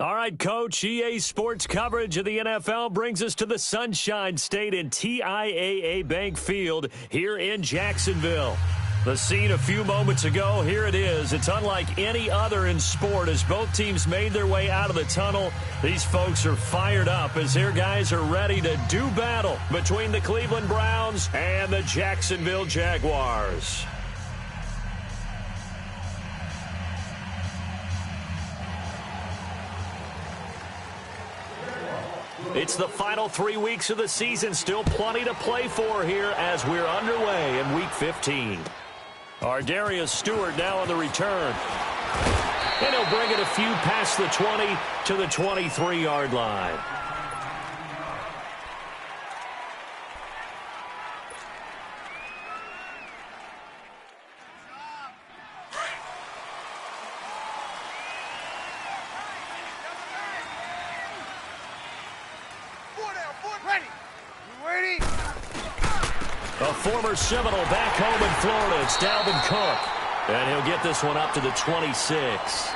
All right, Coach, EA Sports coverage of the NFL brings us to the Sunshine State in TIAA Bank Field here in Jacksonville. The scene a few moments ago, here it is. It's unlike any other in sport as both teams made their way out of the tunnel. These folks are fired up as their guys are ready to do battle between the Cleveland Browns and the Jacksonville Jaguars. It's the final 3 weeks of the season. Still plenty to play for here as we're underway in Week 15. Darius Stewart now on the return. And he'll bring it a few past the 20 to the 23-yard line. A former Seminole back home in Florida. It's Dalvin Cook. And he'll get this one up to the 26.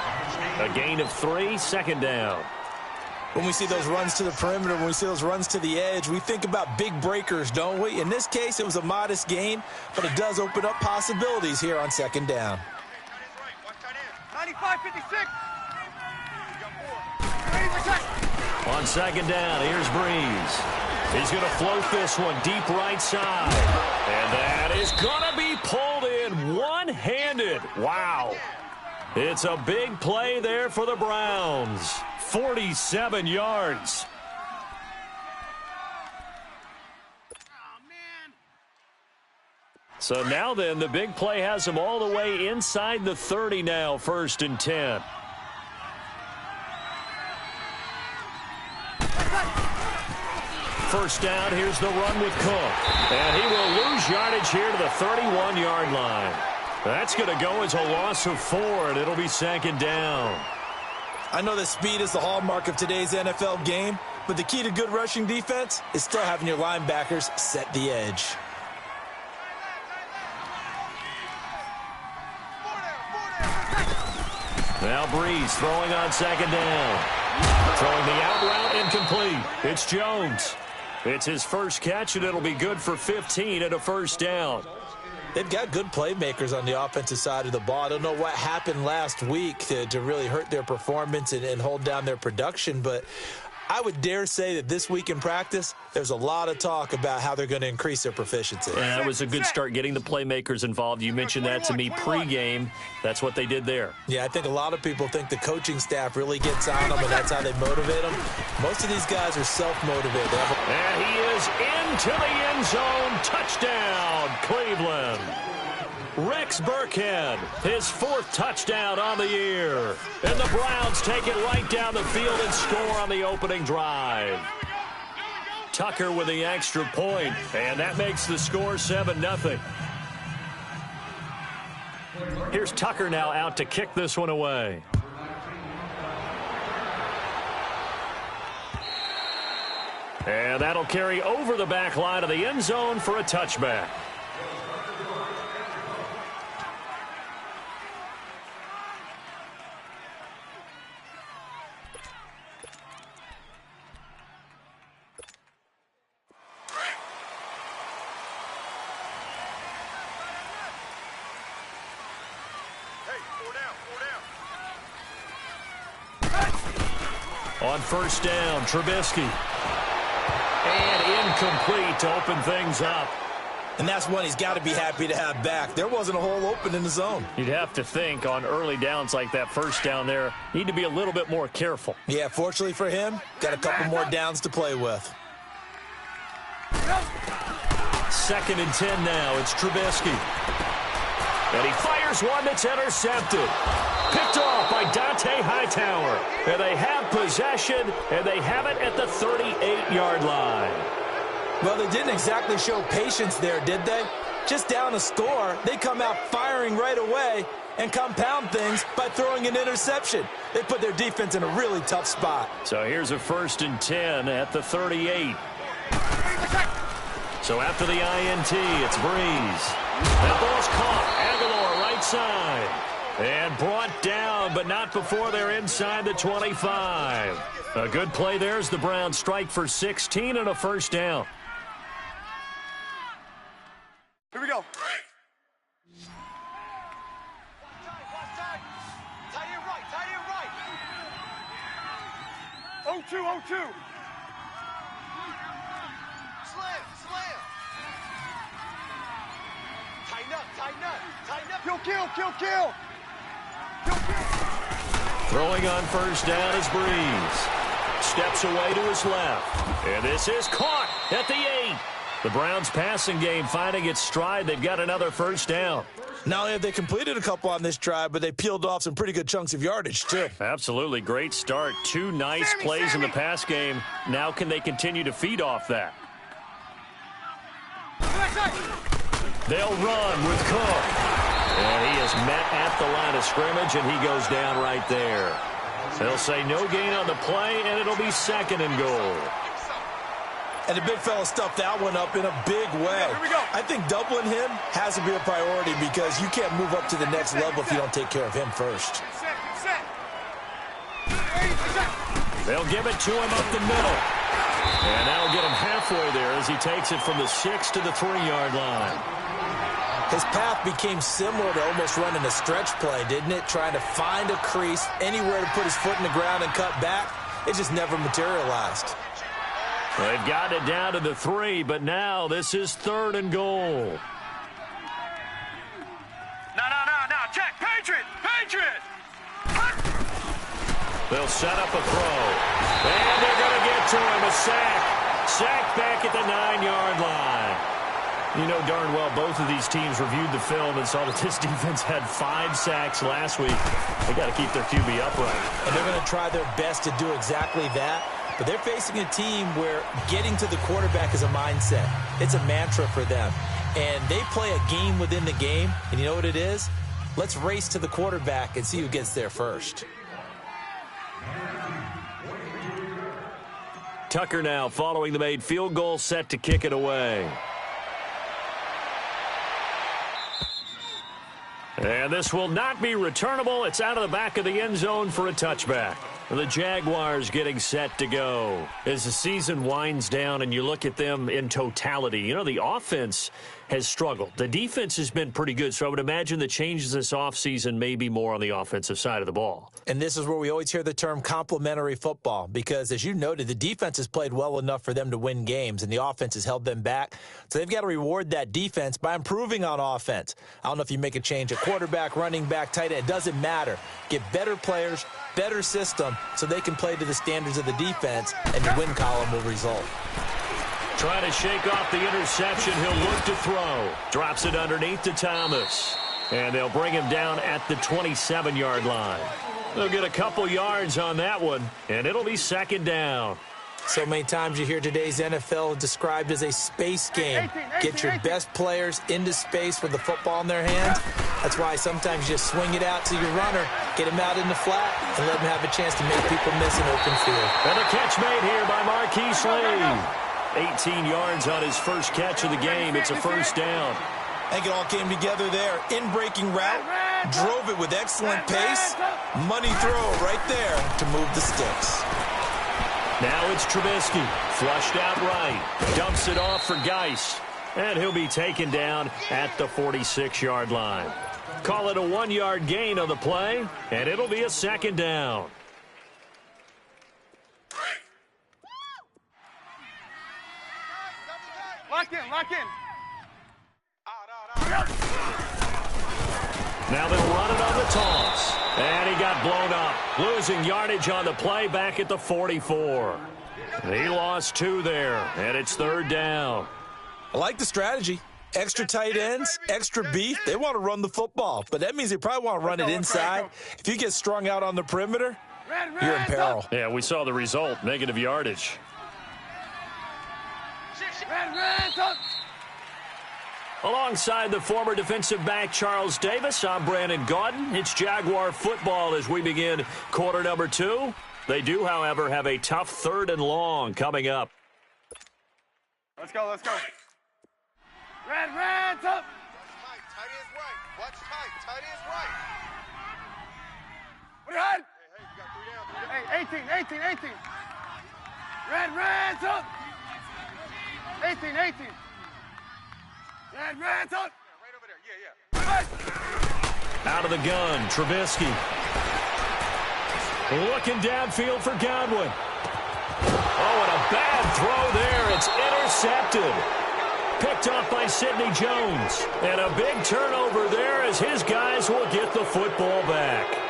A gain of 3, second down. When we see those runs to the perimeter, when we see those runs to the edge, we think about big breakers, don't we? In this case, it was a modest gain, but it does open up possibilities here on second down. 95-56. On second down, here's Breeze. He's going to float this one deep right side. And that is going to be pulled in one-handed. Wow. It's a big play there for the Browns. 47 yards. So now then, the big play has him all the way inside the 30 now, 1st and 10. First down, here's the run with Cook. And he will lose yardage here to the 31-yard line. That's going to go as a loss of 4, and it'll be second down. I know that speed is the hallmark of today's NFL game, but the key to good rushing defense is still having your linebackers set the edge. Now Breeze throwing on second down. Throwing the out route incomplete. It's Jones. It's his first catch, and it'll be good for 15 and a first down. They've got good playmakers on the offensive side of the ball. I don't know what happened last week to really hurt their performance and hold down their production, but I would dare say that this week in practice, there's a lot of talk about how they're going to increase their proficiency. Yeah, that was a good start getting the playmakers involved. You mentioned that to me pregame. That's what they did there. Yeah, I think a lot of people think the coaching staff really gets on them, and that's how they motivate them. Most of these guys are self-motivated. And he is into the end zone. Touchdown, Cleveland. Rex Burkhead, his 4th touchdown on the year. And the Browns take it right down the field and score on the opening drive. Tucker with the extra point, and that makes the score 7-0. Here's Tucker now out to kick this one away. And that'll carry over the back line of the end zone for a touchback. On first down, Trubisky. And incomplete to open things up. And that's one he's got to be happy to have back. There wasn't a hole open in the zone. You'd have to think on early downs like that first down there, need to be a little bit more careful. Yeah, fortunately for him, got a couple more downs to play with. 2nd and 10 now. It's Trubisky. And he fires one that's intercepted. Picked off by Dante Hightower. And they have possession, and they have it at the 38-yard line. Well, they didn't exactly show patience there, did they? Just down a score, they come out firing right away and compound things by throwing an interception. They put their defense in a really tough spot. So here's a 1st and 10 at the 38. So after the INT, it's Breeze. That ball's caught. Aguilar right side. And brought down, but not before they're inside the 25. A good play there as the Browns strike for 16 and a first down. Here we go. Tight end right. 0-2. Slam. Tighten up. Kill. Throwing on first down is Breeze. Steps away to his left. And this is caught at the 8. The Browns passing game finding its stride. They've got another first down. Not only have they completed a couple on this drive, but they peeled off some pretty good chunks of yardage, too. Absolutely great start. 2 nice plays in the pass game. Now can they continue to feed off that? They'll run with Cook. And he is met at the line of scrimmage, and he goes down right there. They'll say no gain on the play, and it'll be second and goal. And the big fella stuffed that one up in a big way. Here we go. I think doubling him has to be a priority because you can't move up to the next level if you don't take care of him first. Set. They'll give it to him up the middle. And that'll get him halfway there as he takes it from the 6 to the 3-yard line. His path became similar to almost running a stretch play, didn't it? Trying to find a crease, anywhere to put his foot in the ground and cut back. It just never materialized. They've gotten it down to the 3, but now this is third and goal. No. Check. Patriot. They'll set up a throw. And they're going to get to him. A sack. Sack back at the 9-yard line. You know darn well both of these teams reviewed the film and saw that this defense had 5 sacks last week. They got to keep their QB upright. And they're going to try their best to do exactly that. But they're facing a team where getting to the quarterback is a mindset. It's a mantra for them. And they play a game within the game. And you know what it is? Let's race to the quarterback and see who gets there first. Tucker now following the made field goal, set to kick it away. And this will not be returnable. It's out of the back of the end zone for a touchback. The Jaguars getting set to go. As the season winds down and you look at them in totality, you know, the offense has struggled. The defense has been pretty good, so I would imagine the changes this offseason may be more on the offensive side of the ball. And this is where we always hear the term complementary football because, as you noted, the defense has played well enough for them to win games, and the offense has held them back. So they've got to reward that defense by improving on offense. I don't know if you make a change at quarterback, running back, tight end. It doesn't matter. Get better players, better system, so they can play to the standards of the defense, and the win column will result. Trying to shake off the interception. He'll look to throw. Drops it underneath to Thomas. And they'll bring him down at the 27-yard line. They'll get a couple yards on that one, and it'll be second down. So many times you hear today's NFL described as a space game. Get your best players into space with the football in their hands. That's why sometimes you just swing it out to your runner, get him out in the flat, and let him have a chance to make people miss an open field. And a catch made here by Marquise Lee. 18 yards on his first catch of the game. It's a first down. I think it all came together there. In-breaking route, drove it with excellent pace. Money throw right there to move the sticks. Now it's Trubisky, flushed out right, dumps it off for Geis, and he'll be taken down at the 46-yard line. Call it a 1-yard gain on the play, and it'll be a second down. Lock in. Now they'll run it on the toss. And he got blown up. Losing yardage on the play back at the 44. He lost 2 there, and it's third down. I like the strategy. Extra tight ends, extra beef. They want to run the football, but that means they probably want to run it inside. If you get strung out on the perimeter, you're in peril. Yeah, we saw the result, negative yardage. Alongside the former defensive back Charles Davis, I'm Brandon Gaudin. It's Jaguar football as we begin quarter number 2. They do, however, have a tough 3rd and long coming up. Let's go. Red, top. Tight is right. Watch tight. Tight is right. Hey, 18. Red, up. 18. Red, up. Right over there. Yeah. Out of the gun, Trubisky. Looking downfield for Godwin. Oh, and a bad throw there. It's intercepted. Picked off by Sidney Jones. And a big turnover there as his guys will get the football back.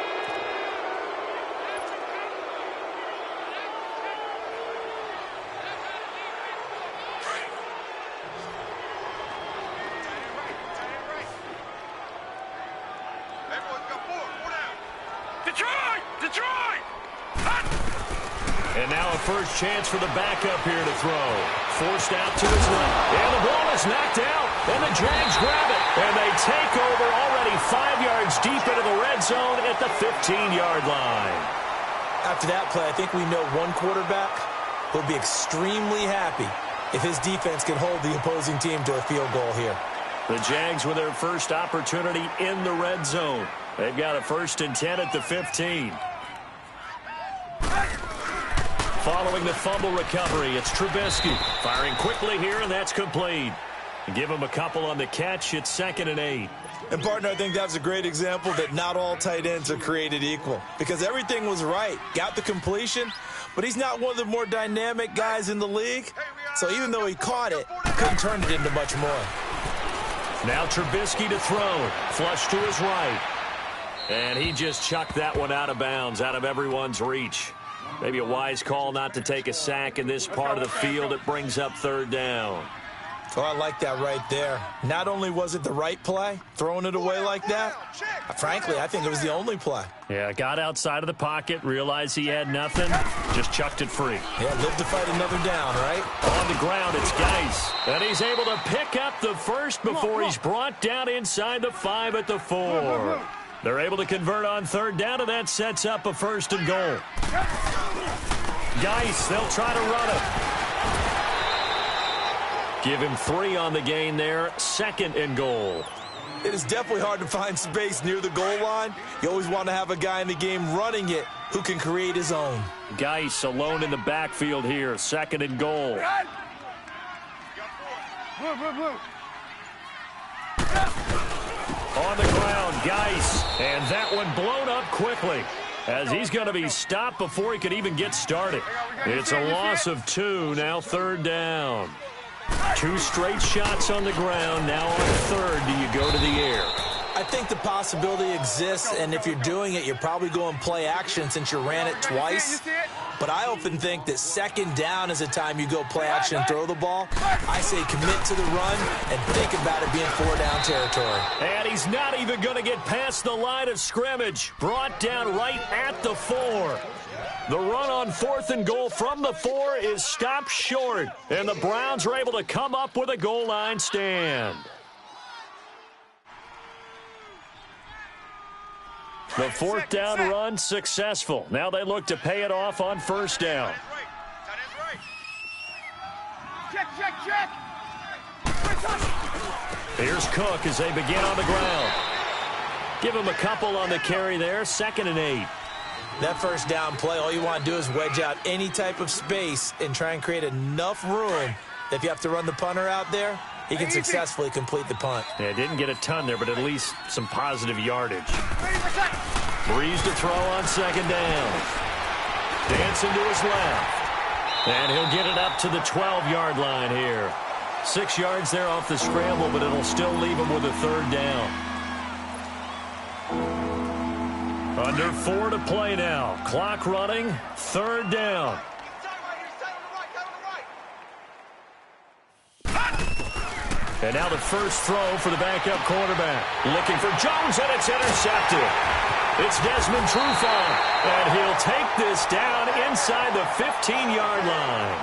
Detroit! And now a first chance for the backup here to throw. Forced out to his left. And the ball is knocked out. And the Jags grab it. And they take over already 5 yards deep into the red zone at the 15-yard line. After that play, I think we know one quarterback will be extremely happy if his defense can hold the opposing team to a field goal here. The Jags with their first opportunity in the red zone. They've got a 1st and 10 at the 15. Following the fumble recovery, it's Trubisky. Firing quickly here, and that's complete. Give him a couple on the catch. It's 2nd and 8. And, partner, I think that's a great example that not all tight ends are created equal. Because everything was right. Got the completion, but he's not one of the more dynamic guys in the league. So even though he caught it, couldn't turn it into much more. Now Trubisky to throw. Flush to his right. And he just chucked that one out of bounds, out of everyone's reach. Maybe a wise call not to take a sack in this part of the field. It brings up 3rd down. Oh, I like that right there. Not only was it the right play, throwing it away like that, frankly, I think it was the only play. Yeah, got outside of the pocket, realized he had nothing, just chucked it free. Yeah, live to fight another down, right? On the ground, it's Geis. And he's able to pick up the first before he's brought down inside the 5 at the 4. They're able to convert on 3rd down, and that sets up a 1st and goal. Geis, they'll try to run it. Give him 3 on the gain there. 2nd and goal. It is definitely hard to find space near the goal line. You always want to have a guy in the game running it who can create his own. Geis alone in the backfield here. 2nd and goal. Blue. On the ground, Geis. And that one blown up quickly as he's going to be stopped before he could even get started. It's a loss of 2, now 3rd down. 2 straight shots on the ground. Now on 3rd, do you go to the air? I think the possibility exists, and if you're doing it, you're probably going play action since you ran it twice. But I often think that 2nd down is a time you go play action and throw the ball. I say commit to the run and think about it being 4-down territory. And he's not even going to get past the line of scrimmage. Brought down right at the 4. The run on 4th and goal from the 4 is stopped short. And the Browns are able to come up with a goal line stand. The 4th down run successful. Now they look to pay it off on 1st down. Check. Here's Cook as they begin on the ground. Give him a couple on the carry there. 2nd and 8. That 1st down play, all you want to do is wedge out any type of space and try and create enough room that if you have to run the punter out there, he can successfully complete the punt. Yeah, didn't get a ton there, but at least some positive yardage. Breeze to throw on 2nd down. Dancing to his left. And he'll get it up to the 12-yard line here. 6 yards there off the scramble, but it'll still leave him with a 3rd down. Under 4 to play now. Clock running. 3rd down. And now the first throw for the backup quarterback. Looking for Jones, and it's intercepted. It's Desmond Trufant, and he'll take this down inside the 15-yard line.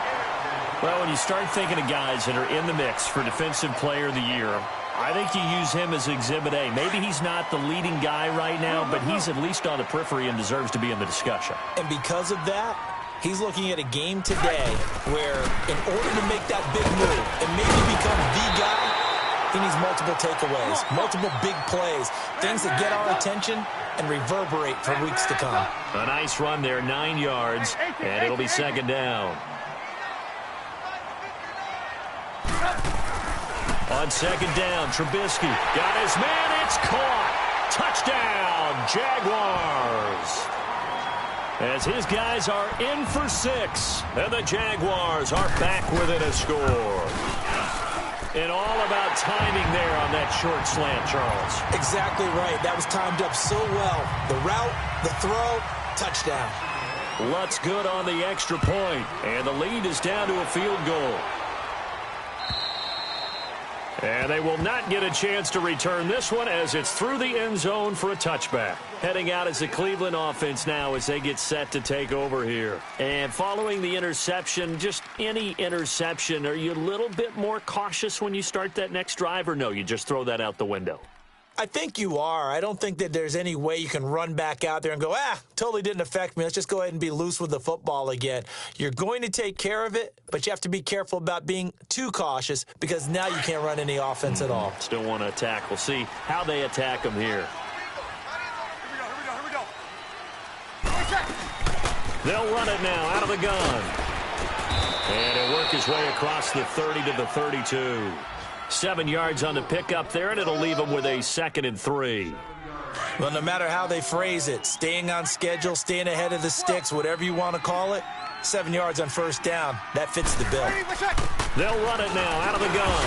Well, when you start thinking of guys that are in the mix for Defensive Player of the Year, I think you use him as Exhibit A. Maybe he's not the leading guy right now, but he's at least on the periphery and deserves to be in the discussion. And because of that, he's looking at a game today where in order to make that big move and maybe become the guy, He needs multiple takeaways, multiple big plays, things that get our attention and reverberate for weeks to come. A nice run there, 9 yards, and it'll be second down. On second down, Trubisky got his man. It's caught. Touchdown, Jaguars. As his guys are in for 6, and the Jaguars are back within a score. And all about timing there on that short slant, Charles. Exactly right. That was timed up so well. The route, the throw, touchdown. Lutz good on the extra point, and the lead is down to a field goal. And they will not get a chance to return this one as it's through the end zone for a touchback. Heading out is the Cleveland offense now as they get set to take over here. And following the interception, just any interception, are you a little bit more cautious when you start that next drive, or no, you just throw that out the window? I think you are. I don't think that there's any way you can run back out there and go, totally didn't affect me. Let's just go ahead and be loose with the football again. You're going to take care of it, but you have to be careful about being too cautious because now you can't run any offense at all. Still want to attack. We'll see how they attack them here. They'll run it now out of the gun. And he'll work his way across the 30 to the 32. 7 yards on the pickup there, and it'll leave them with a 2nd and 3. Well, no matter how they phrase it, staying on schedule, staying ahead of the sticks, whatever you want to call it, 7 yards on first down, that fits the bill. They'll run it now out of the gun.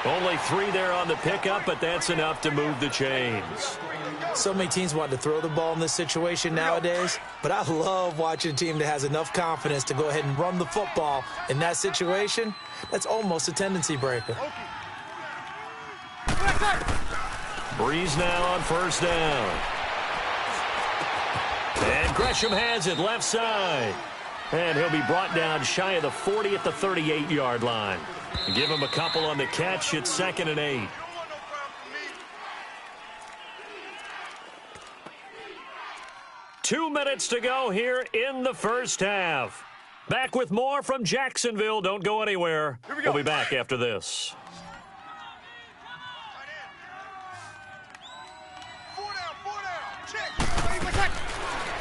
Only 3 there on the pickup, but that's enough to move the chains. So many teams want to throw the ball in this situation nowadays, but I love watching a team that has enough confidence to go ahead and run the football. In that situation, that's almost a tendency breaker. Breeze now on first down. And Gresham has it left side. And he'll be brought down shy of the 40 at the 38-yard line. Give him a couple on the catch. It's 2nd and 8. Two minutes to go here in the first half. Back with more from Jacksonville. Don't go anywhere. We'll be back after this.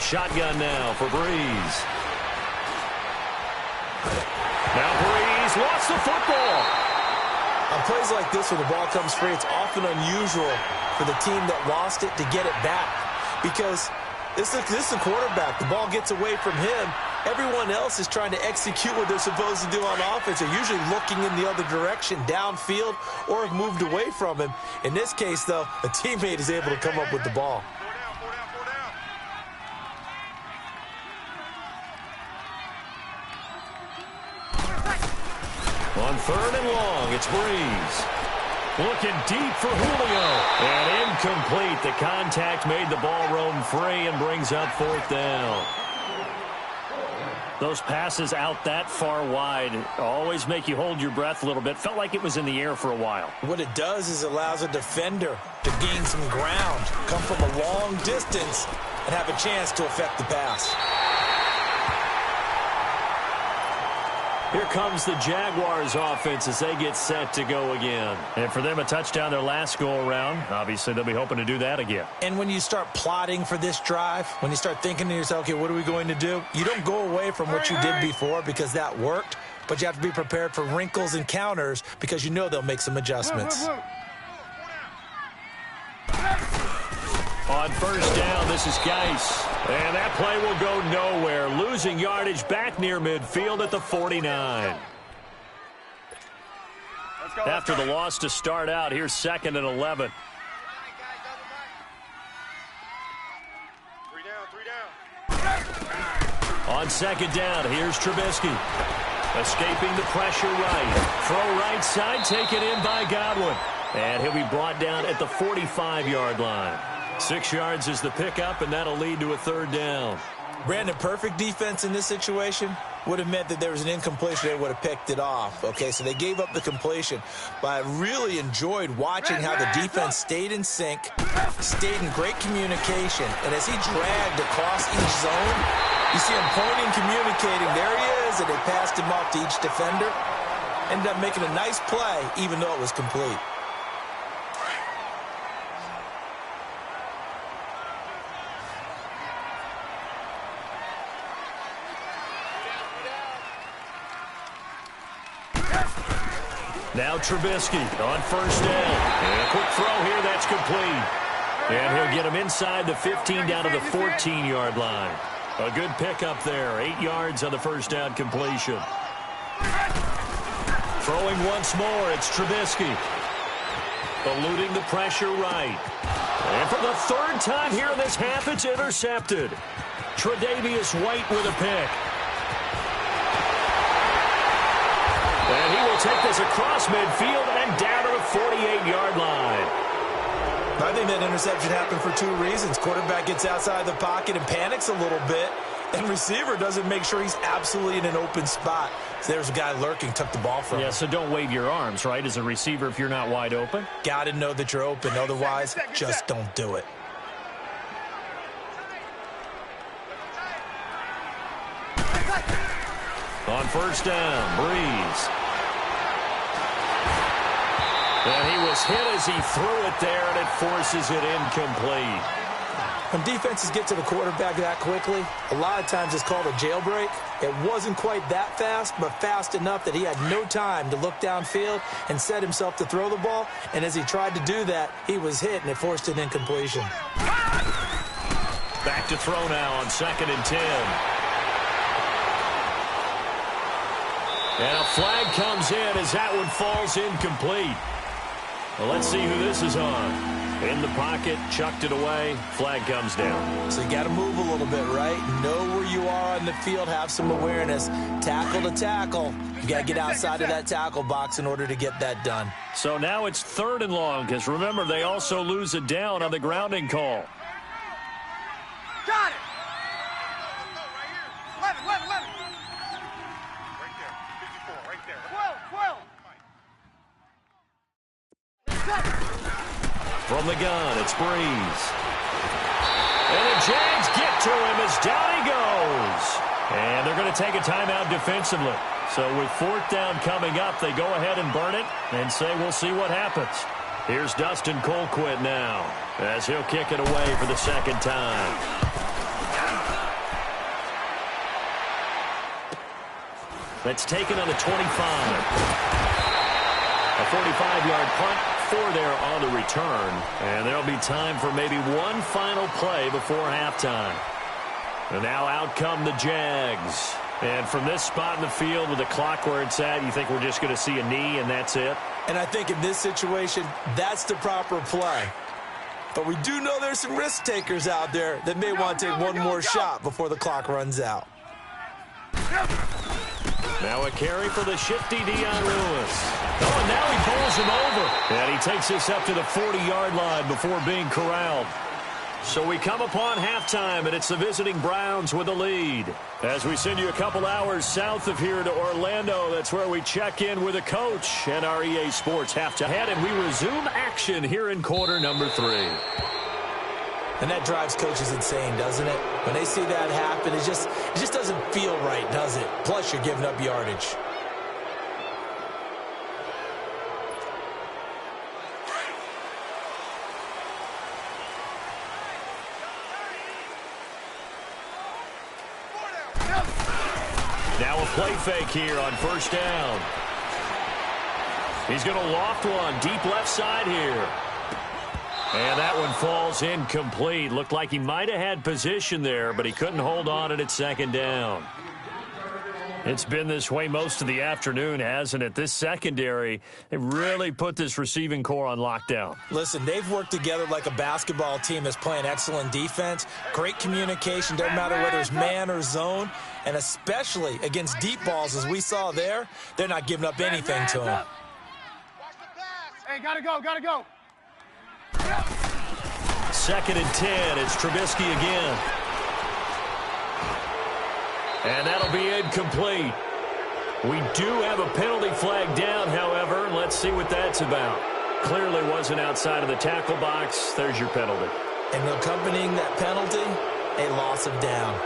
Shotgun now for Breeze. Now Breeze lost the football. On plays like this where the ball comes free, it's often unusual for the team that lost it to get it back because this is the quarterback. The ball gets away from him. Everyone else is trying to execute what they're supposed to do on offense. They're usually looking in the other direction, downfield, or have moved away from him. In this case, though, a teammate is able to come up with the ball. On 3rd and long, it's Breeze. Looking deep for Julio. And incomplete. The contact made the ball roam free and brings up 4th down. Those passes out that far wide always make you hold your breath a little bit. Felt like it was in the air for a while. What it does is allows a defender to gain some ground, come from a long distance, and have a chance to affect the pass. Here comes the Jaguars offense as they get set to go again. And for them, a touchdown their last go-around. Obviously, they'll be hoping to do that again. And when you start plotting for this drive, when you start thinking to yourself, okay, what are we going to do? You don't go away from what you did before because that worked, but you have to be prepared for wrinkles and counters because you know they'll make some adjustments. On first down, this is Geis. And that play will go nowhere. Losing yardage back near midfield at the 49. After the loss to start out, here's 2nd and 11. 3 down. On 2nd down, here's Trubisky. Escaping the pressure right. Throw right side, taken in by Godwin. And he'll be brought down at the 45-yard line. 6 yards is the pickup, and that'll lead to a 3rd down. Brandon, perfect defense in this situation would have meant that there was an incompletion. They would have picked it off. Okay, so they gave up the completion. But I really enjoyed watching how the defense stayed in sync, stayed in great communication. And as he dragged across each zone, you see him pointing, communicating. There he is, and they passed him off to each defender. Ended up making a nice play, even though it was complete. Now Trubisky on first down. And a quick throw here, that's complete. And he'll get him inside the 15 down to the 14-yard line. A good pickup there, 8 yards on the first down completion. Throwing once more, it's Trubisky. Eluding the pressure right. And for the third time here in this half, it's intercepted. Tre'Davious White with a pick. And he will take this across midfield and down to the 48-yard line. I think that interception happened for 2 reasons. Quarterback gets outside the pocket and panics a little bit, and receiver doesn't make sure he's absolutely in an open spot. So there's a guy lurking, took the ball from him. Yeah, so don't wave your arms, right, as a receiver if you're not wide open? Got to know that you're open. Otherwise, just don't do it. On first down, Breeze. And he was hit as he threw it there, and it forces it incomplete. When defenses get to the quarterback that quickly, a lot of times it's called a jailbreak. It wasn't quite that fast, but fast enough that he had no time to look downfield and set himself to throw the ball. And as he tried to do that, he was hit, and it forced an incompletion. Back to throw now on 2nd and 10. And a flag comes in as that one falls incomplete. Well, let's see who this is on. In the pocket, chucked it away, flag comes down. So you got to move a little bit, right? Know where you are on the field, have some awareness. Tackle to tackle. You got to get outside of that tackle box in order to get that done. So now it's 3rd and long, because remember, they also lose it down on the grounding call. Got it! Right here. 11, 11, 11. Right there. 54, right there. 12, 12. From the gun, it's Breeze. And the Jags get to him as down he goes. And they're going to take a timeout defensively. So with 4th down coming up, they go ahead and burn it and say we'll see what happens. Here's Dustin Colquitt now as he'll kick it away for the 2nd time. That's taken on the 25. A 45-yard punt. 4 there on the return, and there'll be time for maybe one final play before halftime. And now out come the Jags. And from this spot in the field with the clock where it's at, you think we're just going to see a knee and that's it? And I think in this situation, that's the proper play. But we do know there's some risk takers out there that may want to take one more shot before the clock runs out. Now a carry for the shifty Dion Lewis. Oh, and now he pulls him over. And he takes this up to the 40-yard line before being corralled. So we come upon halftime, and it's the visiting Browns with the lead. As we send you a couple hours south of here to Orlando, that's where we check in with the coach and our EA Sports halftime. And we resume action here in quarter number 3. And that drives coaches insane, doesn't it? When they see that happen, it just doesn't feel right, does it? Plus, you're giving up yardage. Now a play fake here on first down. He's going to loft one deep left side here. And that one falls incomplete. Looked like he might have had position there, but he couldn't hold on at 2nd down. It's been this way most of the afternoon, hasn't it? This secondary, they really put this receiving core on lockdown. Listen, they've worked together like a basketball team that's playing excellent defense. Great communication, doesn't matter whether it's man or zone. And especially against deep balls, as we saw there, they're not giving up anything to them. Hey, gotta go, gotta go. 2nd and 10, it's Trubisky again. And that'll be incomplete. We do have a penalty flag down, however. Let's see what that's about. Clearly wasn't outside of the tackle box. There's your penalty. And accompanying that penalty, a loss of down.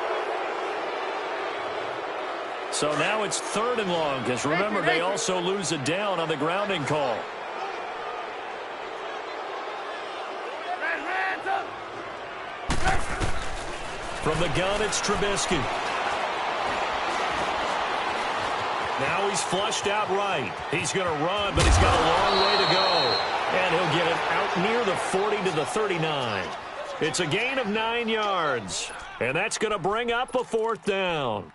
So now it's 3rd and long, because remember, they also lose a down on the grounding call. From the gun, it's Trubisky. Now he's flushed out right. He's going to run, but he's got a long way to go. And he'll get it out near the 40 to the 39. It's a gain of 9 yards. And that's going to bring up a 4th down.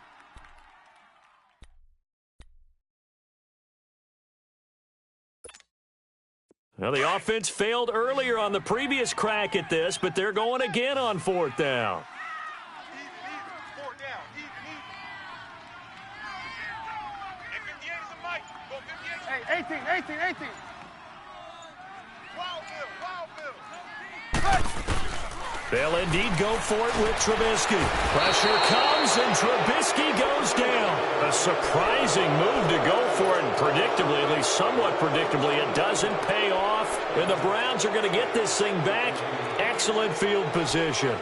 Well, the offense failed earlier on the previous crack at this, but they're going again on 4th down. Even. 4 down. Even. And 58 is a mic. Go 58. Hey, 18. Wild Bill. They'll indeed go for it with Trubisky. Pressure comes, and Trubisky goes down. A surprising move to go for it, and predictably, at least somewhat predictably, it doesn't pay off. And the Browns are going to get this thing back. Excellent field position.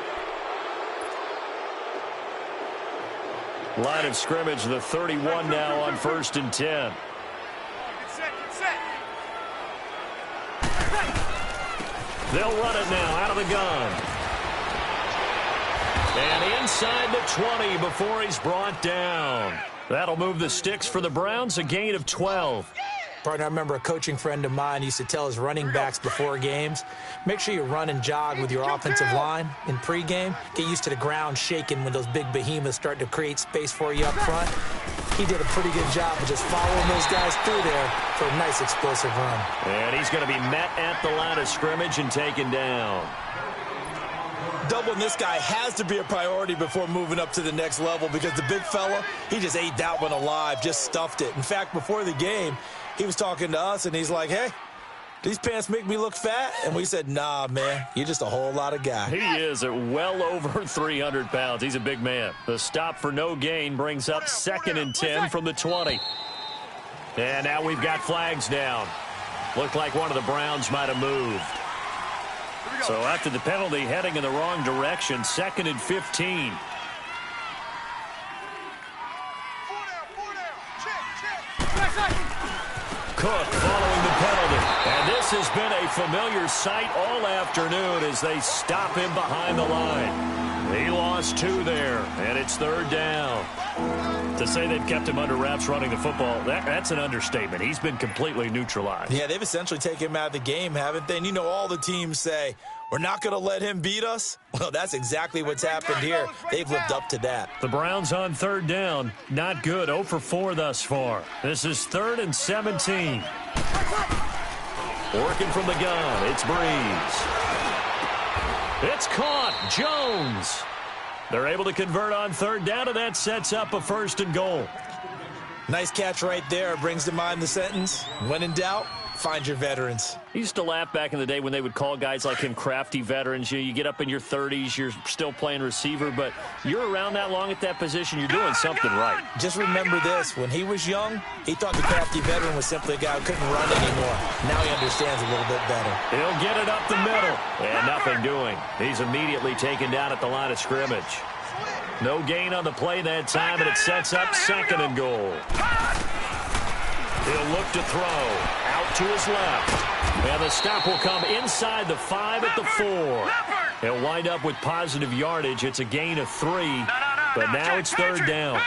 Line of scrimmage, the 31 now on 1st and 10. Get set. They'll run it now out of the gun. And inside the 20 before he's brought down. That'll move the sticks for the Browns, a gain of 12. Partner, I remember a coaching friend of mine used to tell his running backs before games, make sure you run and jog with your offensive line in pregame. Get used to the ground shaking when those big behemoths start to create space for you up front. He did a pretty good job of just following those guys through there for a nice explosive run. And he's going to be met at the line of scrimmage and taken down. Doubling this guy has to be a priority before moving up to the next level, because the big fella, he just ate that one alive, just stuffed it. In fact, before the game, he was talking to us, and he's like, hey, these pants make me look fat? And we said, nah, man, you're just a whole lot of guy. He is at well over 300 pounds. He's a big man. The stop for no gain brings up 2nd and 10 from the 20. And now we've got flags down. Looked like one of the Browns might have moved. So after the penalty, heading in the wrong direction, 2nd and 15. 4 down. Check. Cook following the penalty. And this has been a familiar sight all afternoon as they stop him behind the line. He lost 2 there, and it's 3rd down. To say they've kept him under wraps running the football, that's an understatement. He's been completely neutralized. Yeah, they've essentially taken him out of the game, haven't they? And you know, all the teams say, we're not going to let him beat us. Well, that's exactly what's happened here. They've lived up to that. The Browns on 3rd down. Not good. 0 for 4 thus far. This is 3rd and 17. Working from the gun. It's Breeze. It's caught. Jones. They're able to convert on 3rd down, and that sets up a 1st and goal. Nice catch right there. Brings to mind the sentence, when in doubt, find your veterans. I used to laugh back in the day when they would call guys like him crafty veterans. You get up in your 30s, you're still playing receiver, but you're around that long at that position, you're doing something right. Just remember this. When he was young, he thought the crafty veteran was simply a guy who couldn't run anymore. Now he understands a little bit better. He'll get it up the middle, and nothing doing. He's immediately taken down at the line of scrimmage. No gain on the play that time, and it sets up 2nd and goal. He'll look to throw. Out to his left. And the stop will come inside the 5 at the 4. He'll wind up with positive yardage. It's a gain of 3. But now it's 3rd down.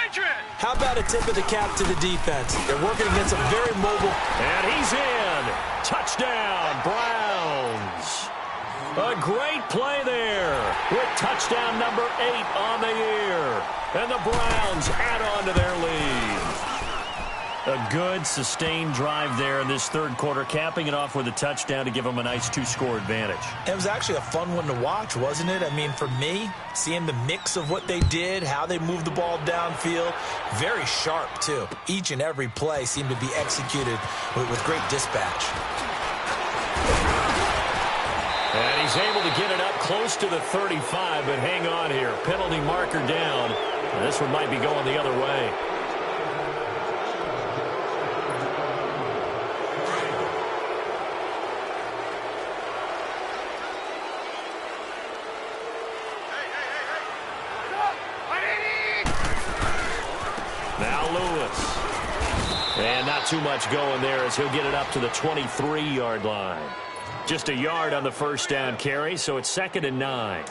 How about a tip of the cap to the defense? They're working against a very mobile. And he's in. Touchdown, Browns. A great play there with touchdown number 8 on the year. And the Browns add on to their lead. A good, sustained drive there in this 3rd quarter, capping it off with a touchdown to give them a nice 2-score advantage. It was actually a fun one to watch, wasn't it? I mean, for me, seeing the mix of what they did, how they moved the ball downfield, very sharp, too. Each and every play seemed to be executed with great dispatch. And he's able to get it up close to the 35, but hang on here. Penalty marker down. And this one might be going the other way. Now Lewis. And not too much going there as he'll get it up to the 23-yard line. Just a yard on the first down carry, so it's 2nd and 9.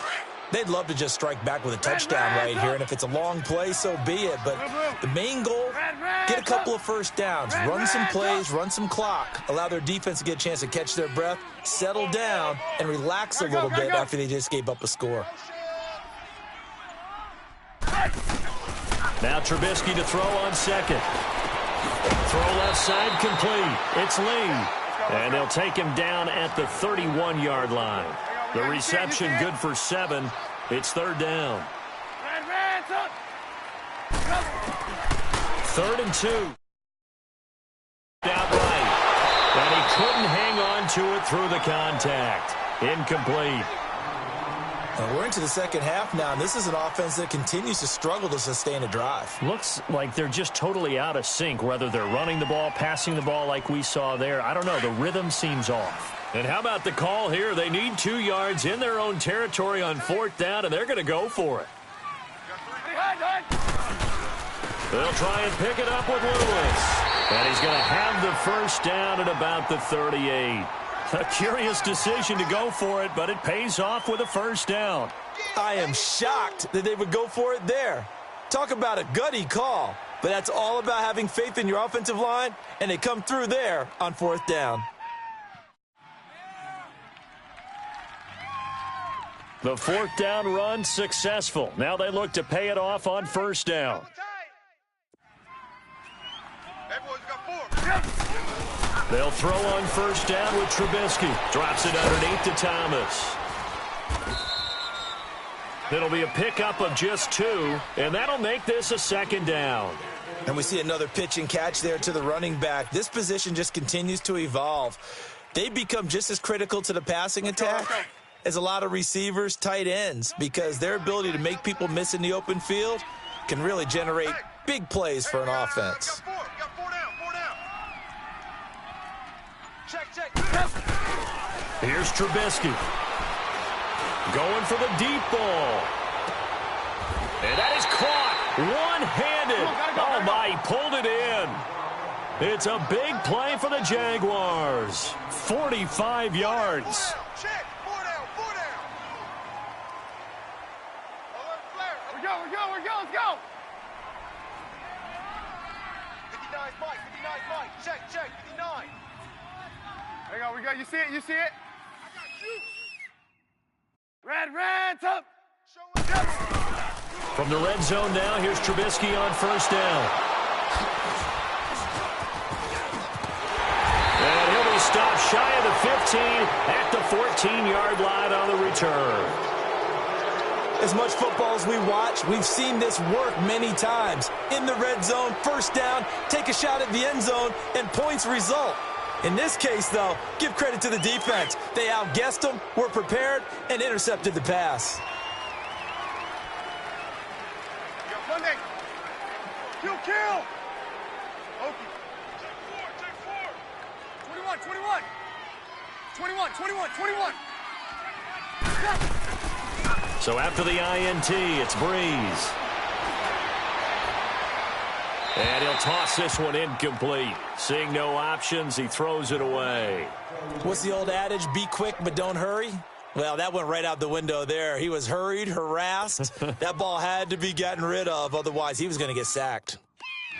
They'd love to just strike back with a touchdown right here, and if it's a long play, so be it. But the main goal, get a couple of first downs, run some plays, run some clock, allow their defense to get a chance to catch their breath, settle down, and relax a little bit after they just gave up a score. Now Trubisky to throw on second. Throw left side complete. It's Lee. And they'll take him down at the 31-yard line. The reception good for 7. It's 3rd down. 3rd and 2. Outright. And he couldn't hang on to it through the contact. Incomplete. And we're into the second half now, and this is an offense that continues to struggle to sustain a drive. Looks like they're just totally out of sync, whether they're running the ball, passing the ball like we saw there. I don't know. The rhythm seems off. And how about the call here? They need 2 yards in their own territory on 4th down, and they're going to go for it. They'll try and pick it up with Lewis. And he's going to have the first down at about the 38. A curious decision to go for it, but it pays off with a first down. I am shocked that they would go for it there. Talk about a gutty call, but that's all about having faith in your offensive line, and they come through there on 4th down. The 4th down run successful. Now they look to pay it off on first down. They'll throw on first down with Trubisky. Drops it underneath to Thomas. It'll be a pickup of just 2, and that'll make this a 2nd down. And we see another pitch and catch there to the running back. This position just continues to evolve. They've become just as critical to the passing attack as a lot of receivers, tight ends, because their ability to make people miss in the open field can really generate big plays for an offense. Here's Trubisky. Going for the deep ball. And that is caught one-handed. Oh, my, he pulled it in. It's a big play for the Jaguars. 45 yards. We're go, let's go. 59 Mike, check, 59. There we go, you see it? I got you. Red, up. From the red zone now, here's Trubisky on first down. And he'll be stopped shy of the 15 at the 14-yard line on the return. As much football as we watch, we've seen this work many times. In the red zone, first down, take a shot at the end zone, and points result. In this case, though, give credit to the defense. They outguessed them, were prepared, and intercepted the pass. Monday. Kill. Okie. Check four. 21. So after the INT, it's Breeze. And he'll toss this one incomplete. Seeing no options, he throws it away. What's the old adage? Be quick, but don't hurry? Well, that went right out the window there. He was hurried, harassed. That ball had to be gotten rid of, otherwise he was going to get sacked.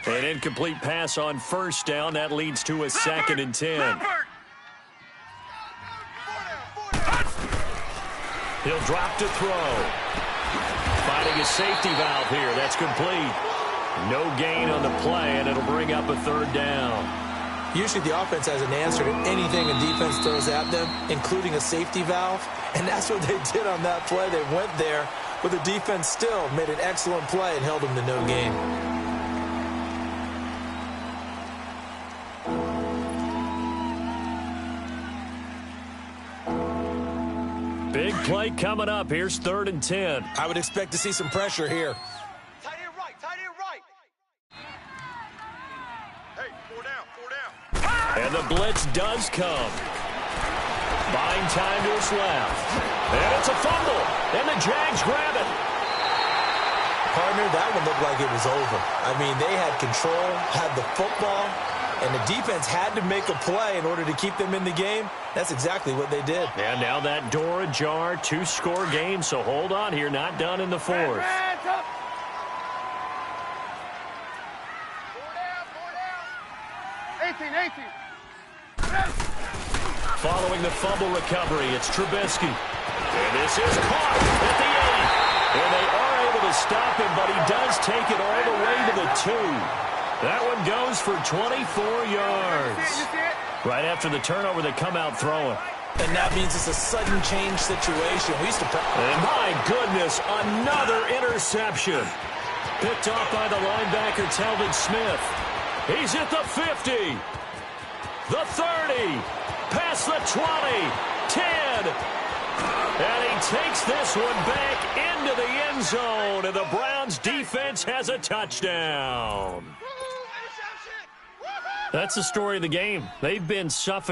An incomplete pass on first down. That leads to a 2nd and 10. He'll drop to throw. Finding a safety valve here. That's complete. No gain on the play, and it'll bring up a 3rd down. Usually the offense has an answer to anything a defense throws at them, including a safety valve. And that's what they did on that play. They went there, but the defense still made an excellent play and held them to no gain. Big play coming up. Here's 3rd and 10. I would expect to see some pressure here. Tight end right. Hey, four down. And the blitz does come. Buying time to his left. And it's a fumble. And the Jags grab it. Partner, that one looked like it was over. I mean, they had control, had the football, and the defense had to make a play in order to keep them in the game. That's exactly what they did. And now that door ajar, 2-score game, so hold on here, not done in the fourth. Hands up. 18. Following the fumble recovery, it's Trubisky. And this is caught at the 8. And they are able to stop him, but he does take it all the way to the 2. That one goes for 24 yards. You see it? Right after the turnover, they come out throwing. And that means it's a sudden change situation. We used to... And my goodness, another interception. Picked off by the linebacker, Telvin Smith. He's at the 50. The 30. Past the 20. 10. And he takes this one back into the end zone. And the Browns defense has a touchdown. That's the story of the game. They've been suffocating.